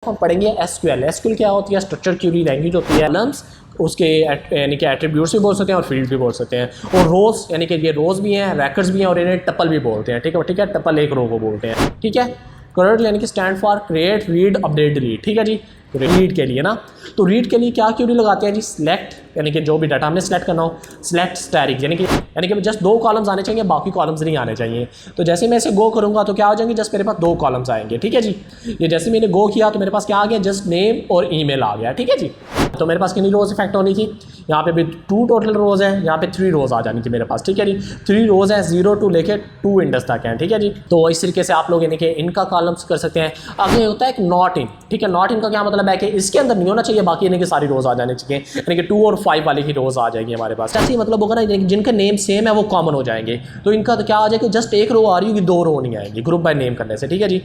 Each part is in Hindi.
हम पढ़ेंगे एसक्यूएल। एसक्यूएल क्या होती है? स्ट्रक्चर क्यूरी लैंग्वेज होती है। कॉलम्स उसके यानी कि एट्रीब्यूट्स भी बोल सकते हैं और फील्ड भी बोल सकते हैं, और रोज यानी कि ये रोज भी हैं, रैकर्स भी हैं, और इन्हें टपल भी बोलते हैं। ठीक है, टपल एक रो को बोलते हैं। ठीक है, करेक्ट यानी कि stand for create, read, update, delete. ठीक है जी, रीड के लिए ना, तो रीड के लिए क्या क्यूरी लगाते हैं जी? सिलेक्ट यानी कि जो भी डाटा हमने सेलेक्ट करना हो, सिलेक्ट स्टैटिक यानी कि जस्ट 2 कॉलम्स आने चाहिए, बाकी कॉलम्स नहीं आने चाहिए। तो जैसे मैं इसे गो करूंगा तो क्या हो जाएंगे? जस्ट मेरे पास 2 कॉलम्स आएंगे। ठीक है जी, ये जैसे मैंने गो किया तो मेरे पास क्या आ गया? जस्ट नेम और ईमेल आ गया। ठीक है जी, तो मेरे पास कितनी रोज इफेक्ट होनी थी? यहाँ पे भी 2 टोटल रोज है, यहाँ पे 3 रोज आ जानी थी मेरे पास। ठीक है जी, 3 रोज है, 0 to लेके 2 इंडेक्स तक हैं। ठीक है जी, तो इस तरीके से आप लोग यानी कि इनका कॉलम्स कर सकते हैं। आगे होता है एक नॉट इन। ठीक है, नॉट इन का क्या मतलब है कि इसके अंदर नहीं होना चाहिए, बाकी यानी कि सारी रोज आ जानी चाहिए, यानी कि 2 और 5 वाली ही रोज आ जाएगी हमारे पास। ऐसे ही मतलब होगा ना, जिनके नेम सेम है वो कॉमन हो जाएंगे। तो इनका तो क्या आ जाएगा? जस्ट एक रो आ रही होगी, 2 रो नहीं आएंगी ग्रुप बाय नेम करने से। ठीक है जी,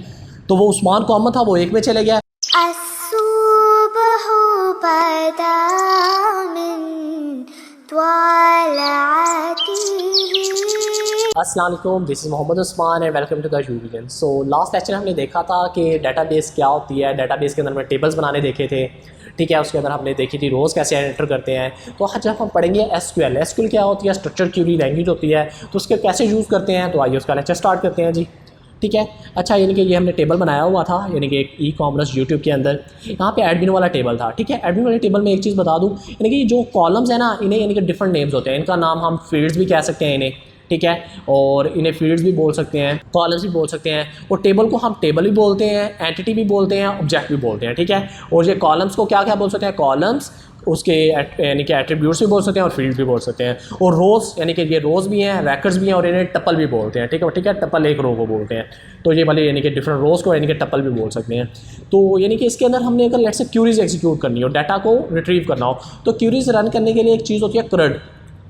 तो वो उस्मान कॉमन था, वो 1 में चले गया। अस्सलाम वालेकुम, this is Mohammad Usman and welcome to the UVision. So last lecture हमने देखा था कि डेटाबेस क्या होती है। डेटाबेस के अंदर में टेबल्स बनाने देखे थे। ठीक है, उसके अंदर हमने देखी थी रोज़ कैसे एंटर करते हैं। तो आज जब हम पढ़ेंगे एसक्यूएल। एसक्यूएल क्या होती है? स्ट्रक्चर क्यूरी लैंग्वेज होती है। तो उसके कैसे यूज़ करते हैं, तो आइए उसका लेक्चर स्टार्ट करते हैं जी। ठीक है, अच्छा, यानी कि ये हमने टेबल बनाया हुआ था, यानी कि एक ई-कॉमर्स यूट्यूब के अंदर यहाँ पे एडमिन वाला टेबल था। ठीक है, एडमिन वाले टेबल में एक चीज़ बता दूँ, यानी कि जो कॉलम्स है ना, इन्हें यानी कि डिफरेंट नेम्स होते हैं। इनका नाम हम फील्ड्स भी कह सकते हैं इन्हें। ठीक है, और इन्हें फील्ड्स भी बोल सकते हैं, कॉलम्स भी बोल सकते हैं, और टेबल को हम टेबल भी बोलते हैं, एंटिटी भी बोलते हैं, ऑब्जेक्ट भी बोलते हैं। ठीक है, और ये कॉलम्स को क्या क्या बोल सकते हैं? कॉलम्स उसके यानी कि एट्रीब्यूट्स भी बोल सकते हैं और फील्ड भी बोल सकते हैं, और रोज यानी कि ये रोज भी हैं, रैकर्स भी हैं, और इन्हें टपल भी बोलते हैं। ठीक है, टपल एक रो को बोलते हैं। तो ये वाले यानी कि डिफरेंट रोज को यानी कि टपल भी बोल सकते हैं। तो यानी कि इसके अंदर हमने अगर लेट्स से क्यूरीज एग्जीक्यूट करनी हो, डाटा को रिट्रीव करना हो, तो क्यूरीज रन करने के लिए एक चीज़ होती है CRUD।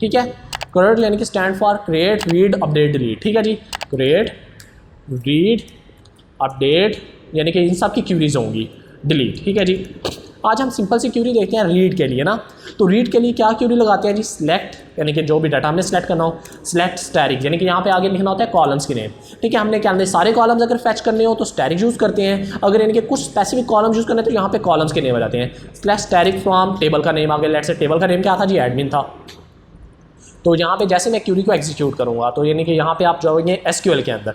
ठीक है, CRUD यानी कि stand for create, read, update, delete. ठीक है जी, क्रिएट, रीड, अपडेट, यानी कि इन सब की क्यूरीज होंगी, डिलीट। ठीक है जी, आज हम सिंपल सी क्यूरी देखते हैं रीड के लिए ना। तो रीड के लिए क्या क्यूरी लगाते हैं जी? सिलेक्ट यानी कि जो भी डाटा हमने सेलेक्ट करना हो, सिलेक्ट स्टैटिक यानी कि यहाँ पे आगे लिखना होता है कॉलम्स के नेम। ठीक है, हमने क्या हमने सारे कॉलम्स अगर फैच करने हो तो स्टैटिक यूज़ करते हैं, अगर यानी कि कुछ स्पेसिफिक कॉलम्स यूज़ करने तो यहाँ पे कॉलम्स के नेम आ जाते हैं। सिलेक्ट स्टैटिक फ्रॉम, टेबल का नेम आगे, लेट्स से टेबल का नेम क्या था जी? एडमिन था। तो यहाँ पे जैसे मैं क्यूरी को एग्जीक्यूट करूँगा तो यानी कि यहाँ पे आप जाओगे एसक्यूएल के अंदर।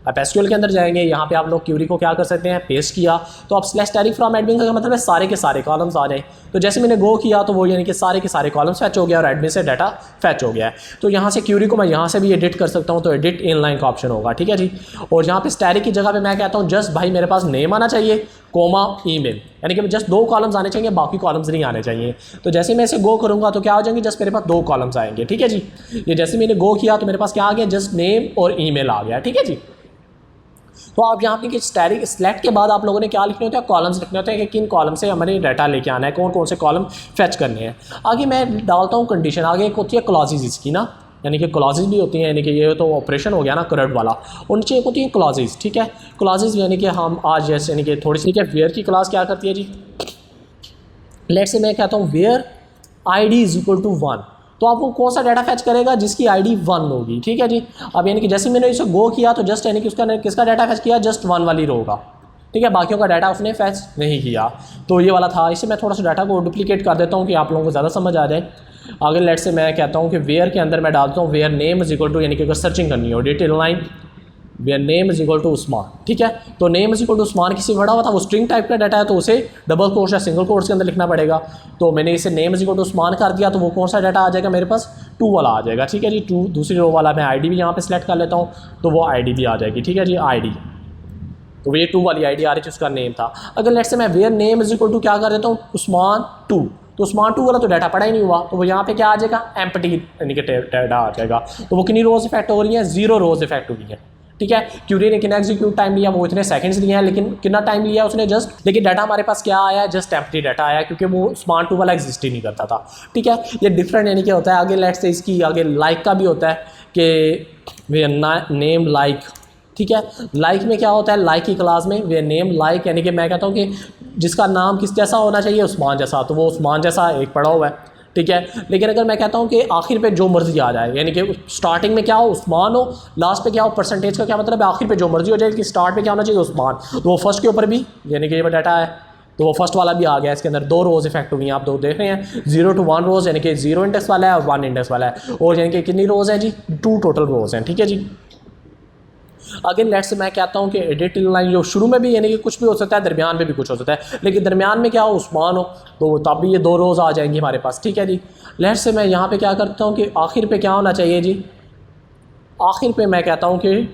आप एसक्यूएल के अंदर जाएंगे, यहाँ पे आप लोग क्यूरी को क्या कर सकते हैं? पेस्ट किया, तो आप सिलेक्ट स्टैटिक फ्रॉम एडमिन का मतलब है सारे के सारे कॉलम्स आ जाए। तो जैसे मैंने गो किया तो वो यानी कि सारे के सारे कॉलम्स फैच हो गया और एडमिन से डाटा फैच हो गया है। तो यहाँ से क्यूरी को मैं यहाँ से भी एडिट कर सकता हूँ, तो एडिट इन लाइन का ऑप्शन होगा। ठीक है जी, और यहाँ पे स्टैटिक की जगह पे मैं कहता हूँ जस्ट भाई मेरे पास नेम आना चाहिए, कोमा, ईमेल, यानी कि जस्ट 2 कॉलम्स आने चाहिए, बाकी कॉलम्स नहीं आने चाहिए। तो जैसे मैं इसे गो करूँगा तो क्या हो जाएंगे? जस्ट मेरे पास 2 कॉलम्स आएंगे। ठीक है जी, ये जैसे मैंने गो किया तो मेरे पास क्या आ गया? जस्ट नेम और ईमेल आ गया। ठीक है जी, तो आप यहाँ पे कि स्टैटिक सिलेक्ट के बाद आप लोगों ने क्या लिखने होते हैं? कॉलम्स लिखने होते हैं कि किन कॉलम से हमारे डाटा लेके आना है, कौन कौन से कॉलम फैच करने हैं। आगे मैं डालता हूँ कंडीशन, आगे एक होती है क्लॉजेज इसकी ना, यानी कि क्लॉजेज भी होती हैं, यानी कि ये तो ऑपरेशन हो गया ना CRUD वाला, उनसे एक होती है क्लॉजेज। ठीक है, क्लॉजेज यानी कि हम आज जैसे यानी कि थोड़ी सी वेयर की क्लास क्या करती है जी? लेट्स से मैं कहता हूँ where ID is equal to 1, तो आप वो कौन सा डाटा फैच करेगा? जिसकी ID 1 होगी। ठीक है जी, अब यानी कि जैसे मैंने इसे गो किया तो जस्ट यानी कि उसका किसका डाटा फैच किया? जस्ट 1 वाली रो का। ठीक है, बाकियों का डाटा उसने फैच नहीं किया, तो ये वाला था। इसे मैं थोड़ा सा डाटा को डुप्लीकेट कर देता हूँ कि आप लोगों को ज़्यादा समझ आ जाए। आगे लेट से मैं कहता हूँ कि वेयर के अंदर मैं डालता हूँ where name is equal to, यानी कि अगर सर्चिंग करनी हो detail line, where name is equal to Usman. ठीक है, तो name is equal to Usman किसी बड़ा हुआ था, वो स्ट्रिंग टाइप का डाटा है, तो उसे डबल कोट्स या सिंगल कोट्स के अंदर लिखना पड़ेगा। तो मैंने इसे name is equal to Usman कर दिया, तो वो कौन सा डाटा आ जाएगा मेरे पास? 2 वाला आ जाएगा। ठीक है जी, 2 दूसरी रो वाला मैं ID भी यहाँ पे सिलेक्ट कर लेता हूँ, तो वो ID भी आ जाएगी। ठीक है जी, ID, तो ये 2 वाली ID आ रही थी, उसका नेम था। अगर लेट्स से मैं where name is equal to क्या कर देता हूँ? उस्मान 2, तो उस्मान 2 वाला तो डाटा पड़ा ही नहीं हुआ, तो वो यहाँ पे क्या आ जाएगा? एम्प्टी यानी कि डाटा आ जाएगा। तो वो कितनी रोज इफेक्ट हो रही है? 0 रोज इफेक्ट हो रही है। ठीक है, क्यूरी ने कितना एग्जीक्यूट टाइम लिया? वो इतने सेकंड्स लिए हैं, लेकिन कितना टाइम लिया उसने? जस्ट, लेकिन डाटा हमारे पास क्या आया है? जस्ट एम्प्टी डाटा आया, क्योंकि वो स्मार्ट 2 वाला एग्जिस्ट ही नहीं करता था। ठीक है, ये डिफरेंट यानी कि होता है। आगे लेट्स से इसकी आगे लाइक का भी होता है कि वे नेम लाइक। ठीक है, लाइक में क्या होता है? लाइक की क्लास में वे नेम लाइक, यानी कि मैं कहता हूँ कि जिसका नाम किस जैसा होना चाहिए? उस्मान जैसा, तो वो उस्मान जैसा एक पड़ा हुआ है। ठीक है। लेकिन अगर मैं कहता हूँ कि आखिर पे जो मर्जी आ जाए, यानी कि स्टार्टिंग में क्या हो उस्मान हो, लास्ट पे क्या हो परसेंटेज का क्या मतलब है, आखिर पे जो मर्जी हो जाए कि स्टार्ट पे क्या होना चाहिए उस्मान, तो वो फर्स्ट के ऊपर भी यानी कि ये डाटा है तो वो फर्स्ट वाला भी आ गया। इसके अंदर 2 रोज़ इफेक्ट हुई हैं, आप 2 देख रहे हैं, 0 to 1 रोज़ यानी कि 0 इंडेक्स वाला है और 1 इंडेक्स वाला है, और यानी कि कितनी रोज़ हैं जी 2 टोटल रोज़ हैं, ठीक है जी। अगेन लेट्स मैं कहता हूँ कि एडिट लाइन जो शुरू में भी यानी कि कुछ भी हो सकता है, दरमियान में भी कुछ हो सकता है, लेकिन दरमियान में क्या हो उस्मान हो तो तब भी ये 2 रोज़ आ जाएंगी हमारे पास, ठीक है जी। लेट्स से मैं यहाँ पे क्या करता हूँ कि आखिर पे क्या होना चाहिए जी, आखिर पे मैं कहता हूँ कि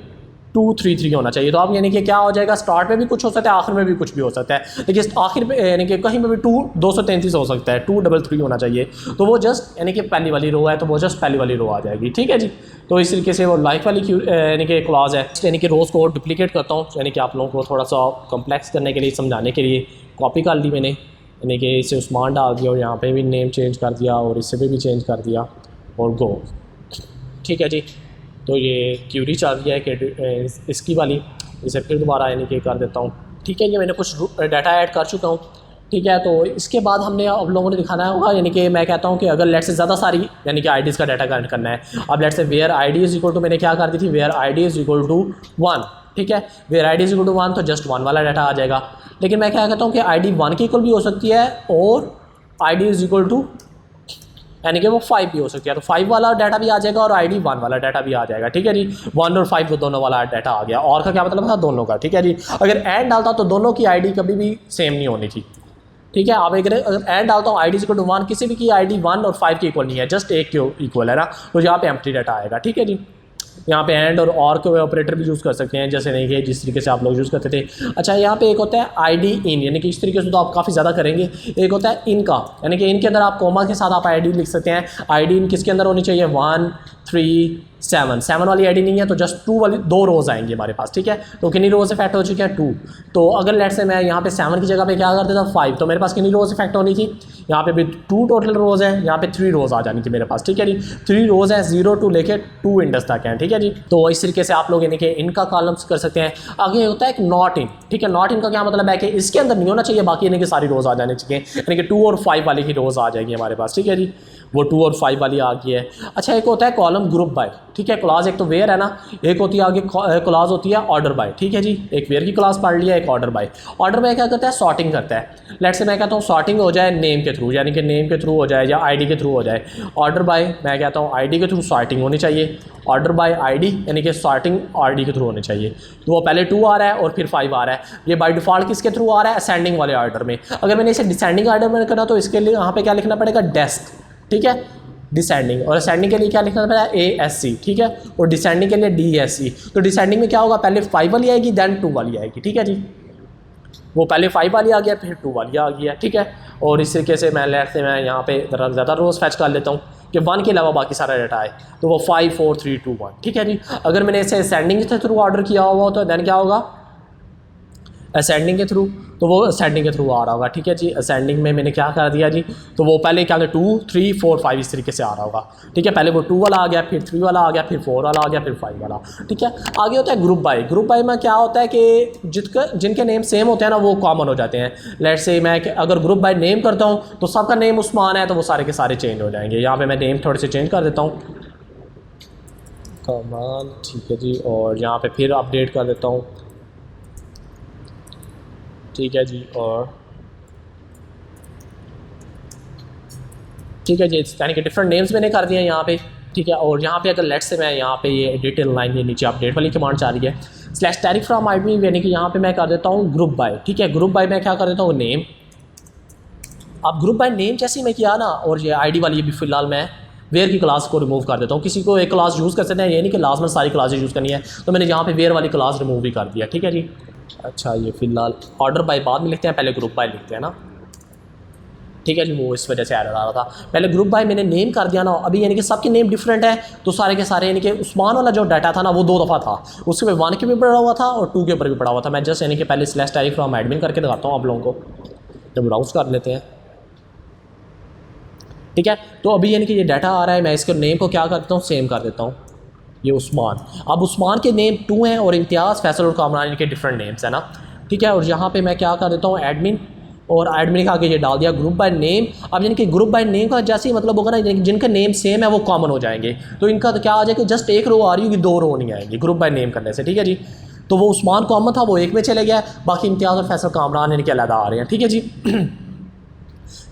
233 होना चाहिए। तो अब यानी कि क्या हो जाएगा, स्टार्ट में भी कुछ हो सकता है, आखिर में भी कुछ भी हो सकता है, लेकिन आखिर पे यानी कि कहीं पे भी 233 हो सकता है, 233 होना चाहिए। तो वो जस्ट यानी कि पहली वाली रो है तो वो जस्ट पहली वाली रो आ जाएगी, ठीक है जी। तो इस तरीके से वो लाइफ वाली यानी कि क्लॉज है, यानी कि रोज़ को डुप्लीकेट करता हूँ, यानी कि आप लोगों को थोड़ा सा कम्प्लेक्स करने के लिए, समझाने के लिए कॉपी कर ली मैंने, यानी कि इसे उस्मान डाल दिया और यहाँ पर भी नेम चेंज कर दिया और इसे भी चेंज कर दिया और गो, ठीक है जी। तो ये क्यूरी चल रही है कि इसकी वाली, इसे फिर दोबारा यानी कि कर देता हूँ, ठीक है। ये मैंने कुछ डाटा ऐड कर चुका हूँ, ठीक है। तो इसके बाद हमने अब लोगों ने दिखाना होगा, यानी कि मैं कहता हूँ कि अगर लेट से ज़्यादा सारी यानी कि आईडीज़ का डाटा कलेक्ट करना है, अब let say where I D is equal to, मैंने क्या कर दी थी, where I D is equal to 1, ठीक है। Where I D is equal to 1 तो जस्ट 1 वाला डाटा आ जाएगा। लेकिन मैं क्या कहता हूँ कि आई डी 1 की इक्वल भी हो सकती है और I D is equal to यानी कि वो 5 भी हो सकती है, तो 5 वाला डाटा भी आ जाएगा और आई डी 1 वाला डाटा भी आ जाएगा, ठीक है जी। 1 और 5 वो दोनों वाला डाटा आ गया, और का क्या मतलब था, दोनों का, ठीक है जी। अगर एंड डालता तो दोनों की आई डी कभी भी सेम नहीं होनी थी, ठीक है। आप अगर एंड डालता हूँ आई डी इक्वल टू 1, किसी भी की आई डी 1 और 5 की इक्वल नहीं है, जस्ट एक के इक्वल है ना, तो यहाँ पे एम्प्टी डाटा आएगा, ठीक है जी। यहाँ पे एंड और के ऑपरेटर भी यूज़ कर सकते हैं, जैसे नहीं कि जिस तरीके से आप लोग यूज़ करते थे। अच्छा, यहाँ पे एक होता है आई डी इन, यानी कि इस तरीके से तो आप काफ़ी ज़्यादा करेंगे। एक होता है इन का, यानी कि इनके अंदर आप कोमा के साथ आप आई डी लिख सकते हैं। आई डी इन किसके अंदर होनी चाहिए, 1 3 7 वाली आई डी नहीं है तो जस्ट 2 वाली 2 रोज़ आएंगी हमारे पास, ठीक है। तो कितनी रोज़ इफेक्ट हो चुकी है, 2। तो अगर लेट से मैं यहाँ पे 7 की जगह पे क्या कर देता 5, तो मेरे पास कितनी रोज़ इफेक्ट होनी थी, यहाँ पे भी 2 टोटल रोज़ है, यहाँ पे 3 रोज़ आ जानी थी मेरे पास, ठीक है जी। 3 रोज़ है, 0 to लेके 2 इंडेक्स तक हैं, ठीक है जी। तो इस तरीके से आप लोग यानी कि इनका कॉलम्स कर सकते हैं। आगे होता है एक नॉट इन, ठीक है। नॉट इन का क्या मतलब है कि इसके अंदर नहीं होना चाहिए, बाकी यानी कि सारी रोज़ आ जानी चाहिए, यानी कि 2 और 5 वाली ही रोज़ आ जाएगी हमारे पास, ठीक है जी। वो 2 और 5 वाली आ गई है। अच्छा, एक होता है कॉलम ग्रुप बाय, ठीक है। क्लास एक तो वेयर है ना, एक होती है आगे क्लास होती है ऑर्डर बाय, ठीक है जी। एक वेयर की क्लास पढ़ लिया, एक ऑर्डर बाय। ऑर्डर बाय क्या करता है, सॉर्टिंग करता है। लेट से मैं कहता हूँ सॉर्टिंग हो जाए नेम के थ्रू, यानी कि नेम के थ्रू हो जाए या आईडी के थ्रू हो जाए। ऑर्डर बाय मैं कहता हूँ आईडी के थ्रू सॉर्टिंग होनी चाहिए। ऑर्डर बाय आईडी यानी कि सॉर्टिंग आईडी के थ्रू होनी चाहिए। तो वो पहले 2 आ रहा है और फिर 5 आ रहा है। ये बाय डिफ़ॉल्ट किसके थ्रू आ रहा है, असेंडिंग वाले ऑर्डर में। अगर मैंने इसे डिसेंडिंग ऑर्डर में करना तो इसके लिए यहाँ पे क्या लिखना पड़ेगा, डेस्क, ठीक है। डिसेंडिंग, और असेंडिंग के लिए क्या लिखना पड़ेगा, ASC, ठीक है। और डिसेंडिंग के लिए DSC। तो डिसेंडिंग में क्या होगा, पहले 5 वाली आएगी देन 2 वाली आएगी, ठीक है जी। वो पहले 5 वाली आ गया फिर 2 वाली आ गया, ठीक है। और इस तरीके से मैं लेट से मैं यहाँ पे ज़्यादा रोज़ फैच कर लेता हूँ कि 1 के अलावा बाकी सारा डाटा आए, तो वो 5 4 3 2 1, ठीक है जी। अगर मैंने इसे असेंडिंग के थ्रू ऑर्डर किया हुआ तो देन क्या होगा, असेंडिंग के थ्रू, तो वो असेंडिंग के थ्रू आ रहा होगा, ठीक है जी। असेंडिंग में मैंने क्या कर दिया जी, तो वो पहले क्या 2 3 4 5 इस तरीके से आ रहा होगा, ठीक है। पहले वो 2 वाला आ गया, फिर 3 वाला आ गया, फिर 4 वाला आ गया, फिर 5 वाला, ठीक है। आगे होता है ग्रुप बाय। ग्रुप बाय में क्या होता है कि जिनके नेम सेम होते हैं ना वो कॉमन हो जाते हैं। लेट से मैं अगर ग्रुप बाय नेम करता हूँ तो सबका नेम उस्मान है तो वो सारे के सारे चेंज हो जाएंगे। यहाँ पर मैं नेम थोड़े से चेंज कर देता हूँ, कमाल, ठीक है जी। और यहाँ पर फिर अपडेट कर देता हूँ, ठीक है जी। और ठीक है जी, यानी कि डिफरेंट नेम्स मैंने कर दिए हैं यहाँ पे, ठीक है। और यहाँ पे अगर लेट से मैं यहाँ पे ये डिटेल लाइन, ये नीचे अपडेट वाली कमांड आ रही है स्लैश टैरिफ फ्रॉम आईडी, यानी कि यहाँ पे मैं कर देता हूँ ग्रुप बाय, ठीक है। ग्रुप बाय मैं क्या कर देता हूँ, नेम। अब ग्रुप बाय नेम जैसे ही मैं किया ना, और ये आईडी वाली भी फिलहाल मैं वेयर की क्लास को रिमूव कर देता हूँ। किसी को एक क्लास यूज़ कर सकते हैं, ये नहीं कि लास्ट में सारी क्लासेज यूज़ करनी है, तो मैंने यहाँ पे वेयर वाली क्लास रिमूव भी कर दिया, ठीक है जी। अच्छा, ये फिलहाल ऑर्डर बाय बाद में लिखते हैं, पहले ग्रुप बाय लिखते हैं ना, ठीक है जी। वो इस वजह से एरर आ रहा था, पहले ग्रुप बाय मैंने नेम कर दिया ना। अभी यानी कि सबके नेम डिफरेंट है, तो सारे के सारे यानी कि उस्मान वाला जो डाटा था ना वो 2 दफ़ा था, उसके में 1 के भी पड़ा हुआ था और 2 के ऊपर भी पड़ा हुआ था। मैं जस्ट यानी कि पहले स्लैश टैरिफ फ्रॉम एडमिन करके दिखाता हूँ आप लोगों को, जब ब्राउज कर लेते हैं, ठीक है। तो अभी यानी कि ये डाटा आ रहा है, मैं इसके नेम को क्या करता हूँ, सेम कर देता हूँ, ये उस्मान। अब उस्मान के नेम 2 हैं और इम्तियाज़, फैसल और कामरान, इनके डिफरेंट नेम्स है ना, ठीक है। और यहाँ पे मैं क्या कर देता हूँ, एडमिन और एडमिन का आगे ये डाल दिया ग्रुप बाय नेम। अब यानी कि ग्रुप बाय नेम का जैसे ही मतलब होगा ना, जिनका नेम सेम है वो कॉमन हो जाएंगे। तो इनका तो क्या आ जाएगा, जस्ट एक रो आ रही होगी, 2 रो नहीं आएंगी ग्रुप बाय नेम करने से, ठीक है जी। तो वो उस्मान कॉमन था, वो एक में चले गया, बाकी इम्तियाज़ और फैसल कामरान यानी कि अलग आ रहे हैं, ठीक है जी।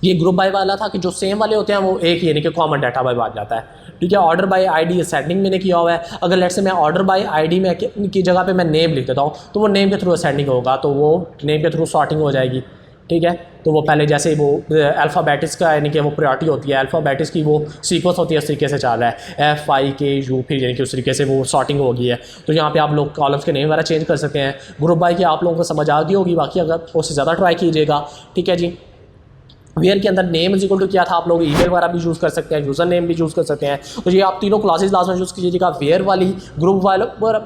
ये ग्रुप बाय वाला था कि जो सेम वाले होते हैं वो एक यानी कि कॉमन डाटा बाय बात जाता है, ठीक है। ऑर्डर बाय आईडी असेंडिंग मैंने किया हुआ है। अगर लेट्स से मैं ऑर्डर बाय आईडी में की जगह पे मैं नेम लिख देता हूँ तो वो नेम के थ्रू असेंडिंग होगा, तो वो नेम के थ्रू सॉर्टिंग हो जाएगी, ठीक है। तो वो पहले जैसे वो अल्फ़ाबेटिक्स का यानी कि वो प्रायोरिटी होती है, अल्फ़ाबेटिक्स की वो सीक्वेंस होती है, उस तरीके से चल रहा है FIKU, फिर यानी कि उस तरीके से वो सॉर्टिंग हो गई है। तो यहाँ पे आप लोग कॉलम्स के नेम वगैरह चेंज कर सकते हैं। ग्रुप बाय की आप लोगों को समझ आ गई होगी, बाकी अगर उससे ज़्यादा ट्राई कीजिएगा, ठीक है जी। वेयर के अंदर नेम इज इक्वल टू क्या था, आप लोग ईमेल वगैरह भी यूज़ कर सकते हैं, यूज़र नेम भी यूज़ कर सकते हैं। तो ये आप तीनों क्लासेस लास्ट में यूज़ कीजिएगा, वेयर वाली, ग्रुप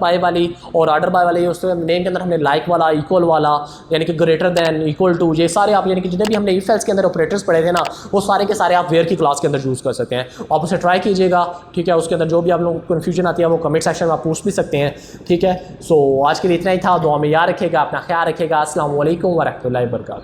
बाय वाली और ऑर्डर बाय वाली। उसके नेम के अंदर हमने लाइक वाला, इक्वल वाला, यानी कि ग्रेटर दैन, इक्वल टू, ये सारे आप यानी कि जितने भी हमने इफ एल्स के अंदर ऑपरेटर्स पढ़े थे ना, वो सारे के सारे आप वेयर की क्लास के अंदर यूज़ कर सकते हैं। आप उसे ट्राई कीजिएगा, ठीक है। उसके अंदर जो भी आप लोगों को कन्फ्यूजन आती है वो कमेंट सेक्शन में आप पूछ भी सकते हैं, ठीक है। सो आज के लिए इतना ही था। दुआ में याद रखिएगा, अपना ख्याल रखिएगा। अस्सलाम वालेकुम व रहमतुल्लाहि व बरकातहू।